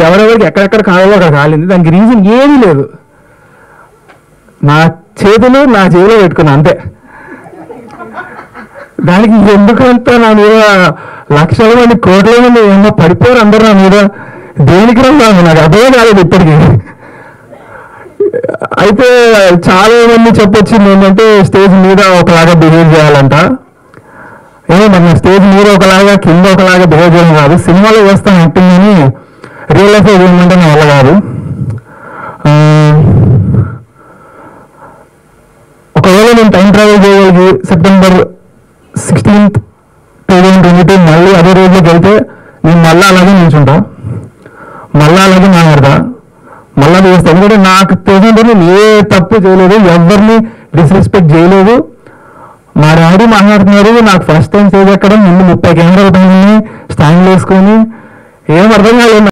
ఎవరెవరికి ఎక్కడెక్కడ కావాలో అక్కడ కాలింది. దానికి రీజన్ ఏమీ లేదు. నా చేతులు నా చెవిలో పెట్టుకున్నా అంతే. దానికి ఎందుకంతా నా మీద లక్షల మంది కోట్ల మంది ఏమో పడిపోయారు అందరూ నా మీద. దేనికి రాదు నాకు అర్థమే కాలేదు ఇప్పటికీ. అయితే చాలా మంది చెప్పొచ్చింది ఏంటంటే స్టేజ్ మీద ఒకలాగా బిహేవ్ చేయాలంట. మన స్టేజ్ మీద ఒకలాగా కింద ఒకలాగా బిహేవ్ చేయడం కాదు, సినిమాలో చేస్తాను యాక్టింగ్ అని రియల్ లైఫ్ ఏమంటే నా వల్ల కాదు. ఒకవేళ నేను టైం ట్రావెల్ చేయగలిగి September 16th, 2022 మళ్ళీ అదే రోజులోకి వెళ్తే నేను మళ్ళీ అలాగే నిల్చుంటా, మళ్ళీ అలాగే మాట్లాడతా, మళ్ళీ చేస్తాను. ఎందుకంటే నాకు తెలియదు నేను ఏ తప్పు చేయలేదు, ఎవరిని డిస్రెస్పెక్ట్ చేయలేదు. మా డాడీ మాట్లాడుతున్నారు, నాకు ఫస్ట్ టైం స్టేజ్ ఎక్కడం, ముందు 30 కెమెరాలు పైన స్టాండ్ వేసుకొని ఏం అర్థం కాలేదు.